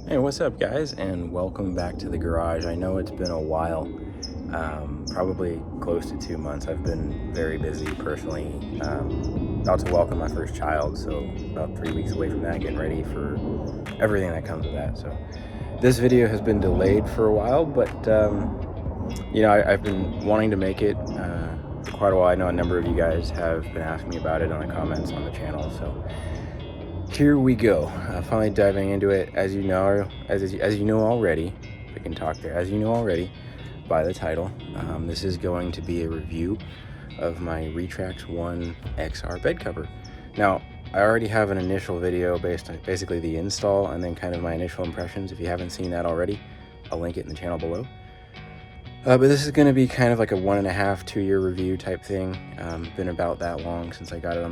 Hey, what's up guys, and welcome back to the garage. I know it's been a while, probably close to 2 months. I've been very busy personally, about to welcome my first child, so about 3 weeks away from that, getting ready for everything that comes with that. So this video has been delayed for a while, but I've been wanting to make it for quite a while. I know a number of you guys have been asking me about it on the comments on the channel, so here we go. Finally diving into it. As you know, as you know already, if I can talk there, as you know already by the title, this is going to be a review of my Retrax 1 XR bed cover. Now, I already have an initial video based on basically the install and then kind of my initial impressions. If you haven't seen that already, I'll link it in the channel below. But this is going to be kind of like a 1.5 to 2 year review type thing. Been about that long since I got it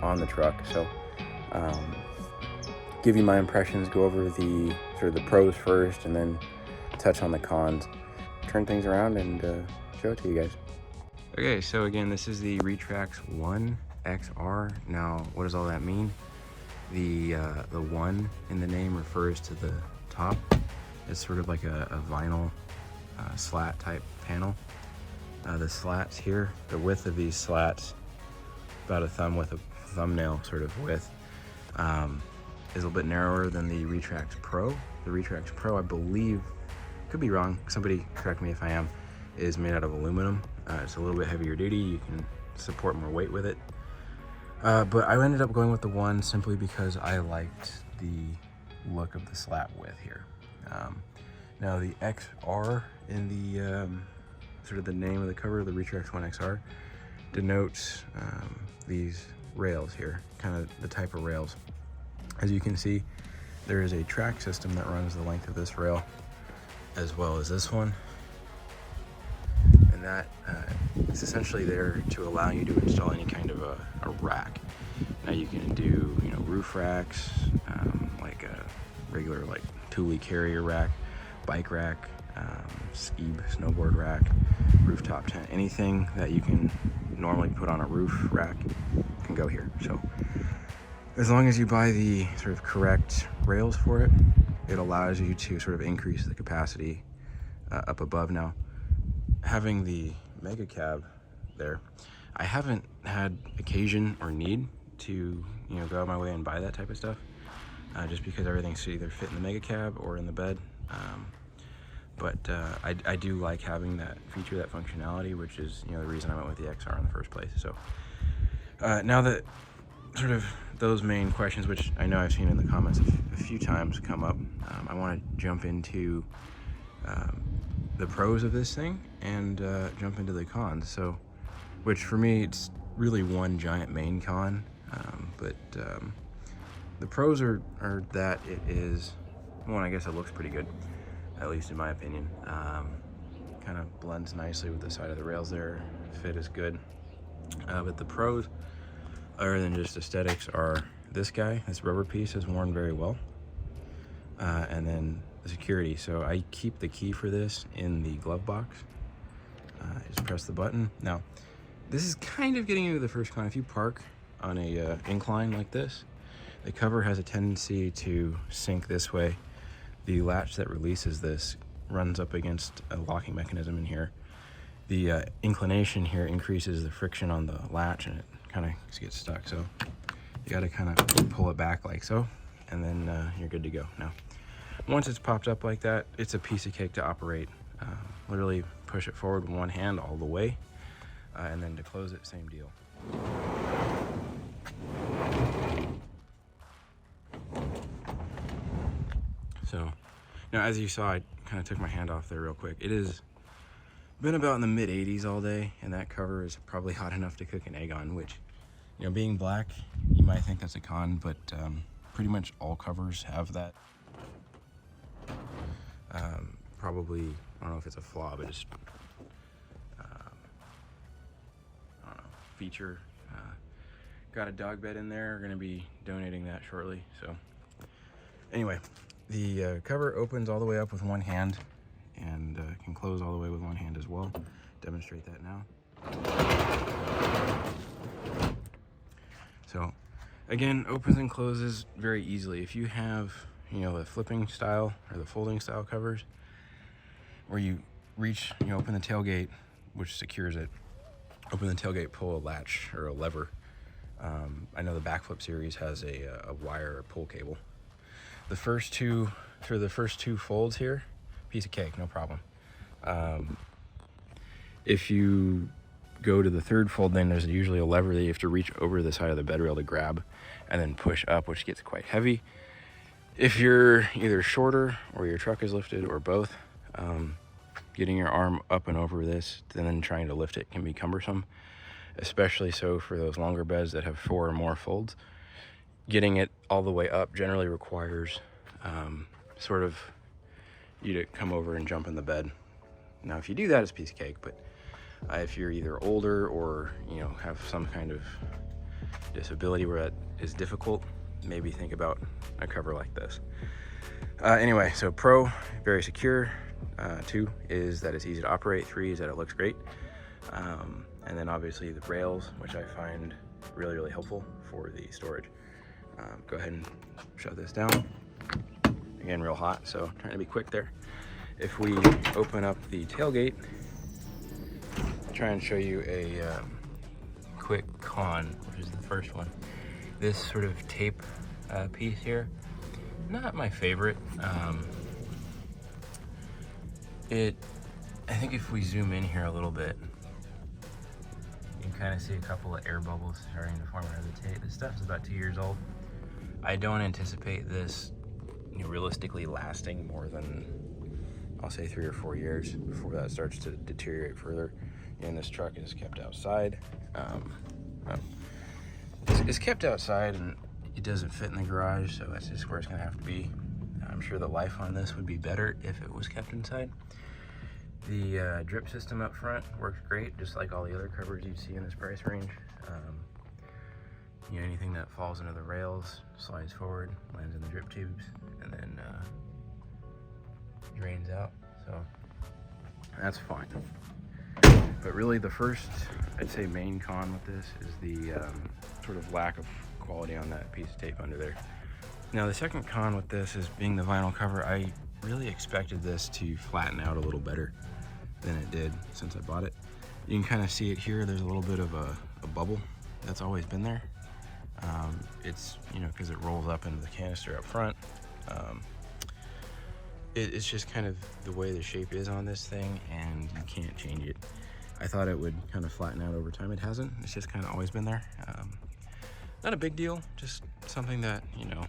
on the truck, so give you my impressions, go over the sort of the pros first, and then touch on the cons, turn things around, and show it to you guys. Okay, so again, this is the Retrax 1 XR. Now, what does all that mean? The 1 in the name refers to the top. It's sort of like a vinyl slat type panel. The slats here, the width of these slats, about a thumbnail sort of width, is a little bit narrower than the Retrax Pro. The Retrax Pro, I believe, could be wrong, somebody correct me if I am, is made out of aluminum. It's a little bit heavier duty, you can support more weight with it. But I ended up going with the 1 simply because I liked the look of the slat width here. Now the XR in the sort of the name of the cover, the Retrax 1 XR, denotes these rails here, kind of the type of rails. As you can see, there is a track system that runs the length of this rail, as well as this one, and that is essentially there to allow you to install any kind of a rack. Now you can do roof racks, like a regular like Thule carrier rack, bike rack, ski snowboard rack, rooftop tent, anything that you can normally put on a roof rack can go here. So as long as you buy the sort of correct rails for it, it allows you to sort of increase the capacity up above. Now, having the mega cab there, I haven't had occasion or need to go out of my way and buy that type of stuff, just because everything should either fit in the mega cab or in the bed. But I do like having that feature, that functionality, which is the reason I went with the XR in the first place. So now that sort of those main questions, which I know I've seen in the comments a few times come up, I want to jump into the pros of this thing and jump into the cons. So, which for me, it's really one giant main con, but the pros are that it is, one, I guess it looks pretty good, at least in my opinion. Kind of blends nicely with the side of the rails there, fit is good. But the pros, other than just aesthetics, are this rubber piece is worn very well, and then the security. So I keep the key for this in the glove box. Just press the button. Now this is kind of getting into the first con. If you park on a incline like this, the cover has a tendency to sink this way. The latch that releases this runs up against a locking mechanism in here. The inclination here increases the friction on the latch, and it kind of gets stuck. So you got to kind of pull it back like so, and then you're good to go. Now, once it's popped up like that, it's a piece of cake to operate. Literally push it forward with one hand all the way, and then to close it, same deal. So now, as you saw, I kind of took my hand off there real quick. It has been about in the mid 80s all day, and that cover is probably hot enough to cook an egg on, which, being black, you might think that's a con, but pretty much all covers have that. Probably, I don't know if it's a flaw, but just, I don't know, feature. Got a dog bed in there, we're gonna be donating that shortly. So anyway, the cover opens all the way up with one hand, and can close all the way with one hand as well. Demonstrate that now. So again, opens and closes very easily. If you have you know, the flipping style or the folding style covers, where you reach, you know, open the tailgate, which secures it, open the tailgate, pull a latch or a lever. I know the backflip series has a wire or pull cable. The first two folds here, piece of cake, no problem. If you go to the third fold, then there's usually a lever that you have to reach over the side of the bed rail to grab and then push up, which gets quite heavy. If you're either shorter or your truck is lifted or both, getting your arm up and over this and then trying to lift it can be cumbersome, especially so for those longer beds that have 4 or more folds. Getting it all the way up generally requires sort of you to come over and jump in the bed. Now, if you do that, it's a piece of cake, but if you're either older or, you know, have some kind of disability where that is difficult, maybe think about a cover like this. Anyway, so pro, very secure. 2 is that it's easy to operate. 3 is that it looks great. And then obviously the rails, which I find really, really helpful for the storage. Go ahead and shut this down. Again, real hot, so trying to be quick there. If we open up the tailgate, I'll try and show you a quick con, which is the first one. This sort of tape piece here, not my favorite. I think if we zoom in here a little bit, you can kind of see a couple of air bubbles starting to form under the tape. This stuff is about 2 years old. I don't anticipate this, you know, realistically lasting more than, I'll say, 3 or 4 years before that starts to deteriorate further. And this truck is kept outside. It's kept outside and it doesn't fit in the garage, so that's just where it's gonna have to be. I'm sure the life on this would be better if it was kept inside. The drip system up front works great, just like all the other covers you'd see in this price range. You know, anything that falls into the rails slides forward, lands in the drip tubes, and then drains out, so that's fine. But really the first, I'd say, main con with this is the sort of lack of quality on that piece of tape under there. Now the second con with this is being the vinyl cover. I really expected this to flatten out a little better than it did since I bought it. You can kind of see it here. There's a little bit of a bubble that's always been there. It's, you know, because it rolls up into the canister up front. It's just kind of the way the shape is on this thing, and you can't change it. I thought it would kind of flatten out over time. It hasn't. It's just kind of always been there. Not a big deal, just something that, you know,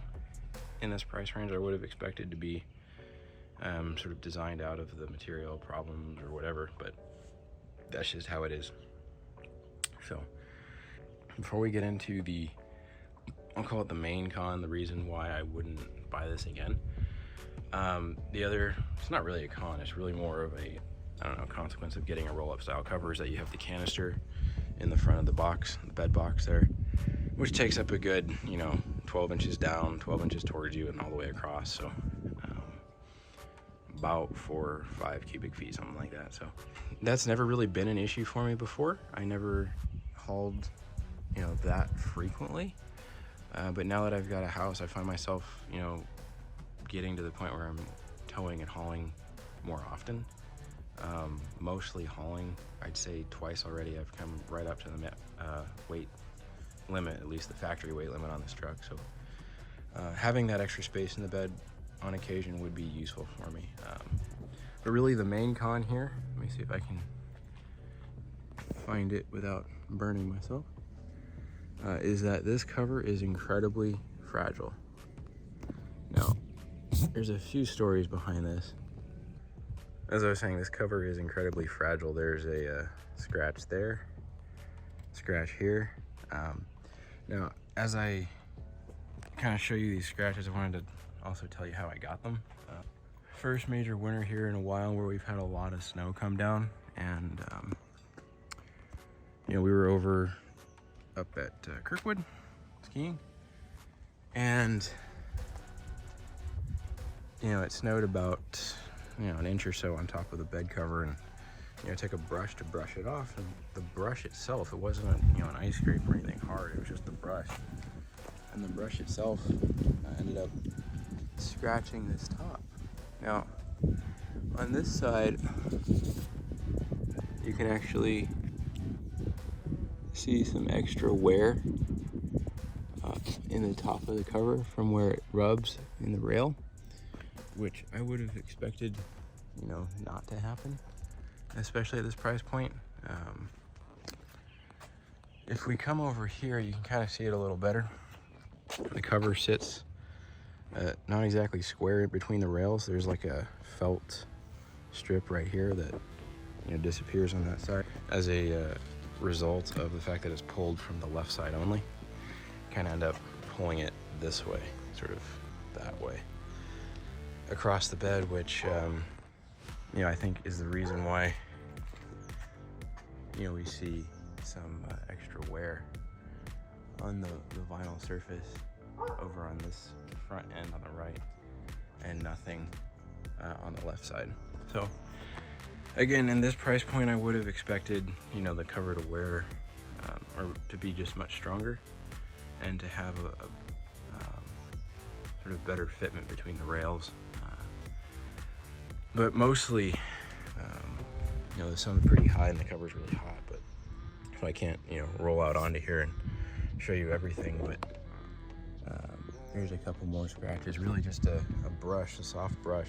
in this price range I would have expected to be sort of designed out of the material problems or whatever, but that's just how it is. So before we get into the, I'll call it the main con, the reason why I wouldn't buy this again, the other, it's not really a con, it's really more of a, I don't know, consequence of getting a roll-up style cover is that you have the canister in the front of the box, the bed box there, which takes up a good, you know, 12 inches down, 12 inches towards you and all the way across. So about 4 or 5 cubic feet, something like that. So that's never really been an issue for me before. I never hauled, you know, that frequently. But now that I've got a house, I find myself, you know, getting to the point where I'm towing and hauling more often. Mostly hauling, I'd say twice already. I've come right up to the weight limit, at least the factory weight limit on this truck. So having that extra space in the bed on occasion would be useful for me. But really the main con here, let me see if I can find it without burning myself, is that this cover is incredibly fragile. Now, there's a few stories behind this. As I was saying, this cover is incredibly fragile. There's a scratch there, scratch here. Now, as I kind of show you these scratches, I wanted to also tell you how I got them. First major winter here in a while where we've had a lot of snow come down, and you know, we were over up at Kirkwood skiing, and you know, it snowed about, you know, an inch or so on top of the bed cover, and you know, I took a brush to brush it off, and the brush itself, it wasn't a, you know, an ice scrape or anything hard, it was just the brush, and the brush itself ended up scratching this top. Now, on this side, you can actually see some extra wear in the top of the cover from where it rubs in the rail, which I would have expected, you know, not to happen, especially at this price point. If we come over here, you can kind of see it a little better. The cover sits not exactly square between the rails. There's like a felt strip right here that, you know, disappears on that side as a result of the fact that it's pulled from the left side only. Kind of end up pulling it this way, sort of that way across the bed, which you know, I think is the reason why, you know, we see some extra wear on the vinyl surface over on this front end on the right, and nothing on the left side. So again, in this price point, I would have expected, you know, the cover to wear or to be just much stronger, and to have a sort of better fitment between the rails. But mostly, you know, the sun's pretty high and the cover's really hot, but so I can't, you know, roll out onto here and show you everything. But here's a couple more scratches. Really just a brush, a soft brush,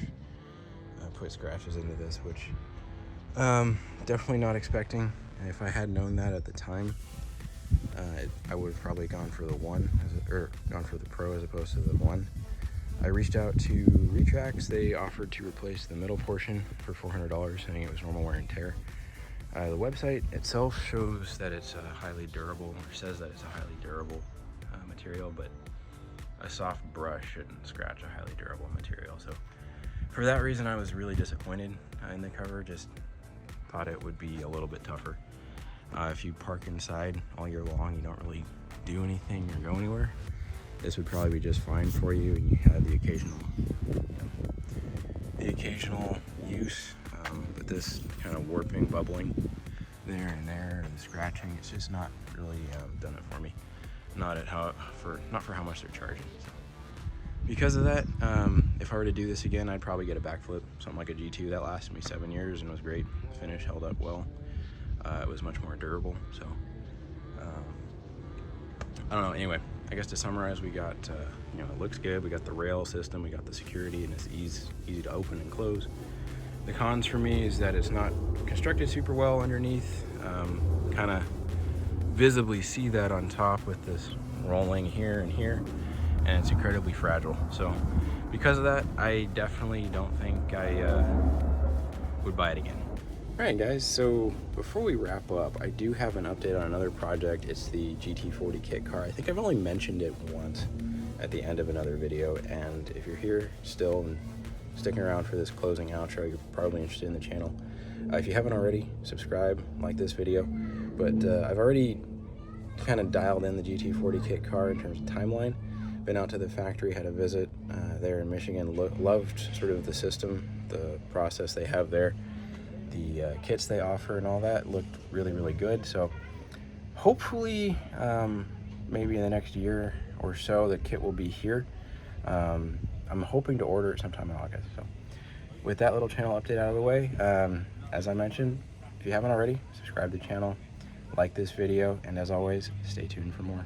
put scratches into this, which definitely not expecting. And if I had known that at the time, I would have probably gone for the one, or gone for the Pro as opposed to the one. I reached out to Retrax. They offered to replace the middle portion for $400, saying it was normal wear and tear. The website itself shows that it's highly durable, or says that it's a highly durable material, but a soft brush shouldn't scratch a highly durable material. So for that reason, I was really disappointed in the cover. Just thought it would be a little bit tougher. If you park inside all year long, you don't really do anything or go anywhere, this would probably be just fine for you, and you have the occasional use. But this kind of warping, bubbling there and there, and the scratching, it's just not really done it for me. Not for how much they're charging. So because of that, if I were to do this again, I'd probably get a backflip, something like a G2 that lasted me 7 years and was great. The finish held up well. It was much more durable. So I don't know. Anyway, I guess to summarize, we got you know, it looks good. We got the rail system, we got the security, and it's easy to open and close. The cons for me is that it's not constructed super well underneath. Kind of visibly see that on top with this rolling here and here, and it's incredibly fragile. So because of that, I definitely don't think I would buy it again. All right, guys, so before we wrap up, I do have an update on another project. It's the GT40 kit car. I think I've only mentioned it once at the end of another video, and if you're here still and sticking around for this closing outro, you're probably interested in the channel. If you haven't already, subscribe, like this video. But I've already kind of dialed in the GT40 kit car in terms of timeline. Been out to the factory, had a visit there in Michigan, loved sort of the system, the process they have there. The kits they offer and all that looked really, really good. So hopefully, maybe in the next year or so, the kit will be here. I'm hoping to order it sometime in August. So with that little channel update out of the way, as I mentioned, if you haven't already, subscribe to the channel, like this video, and as always, stay tuned for more.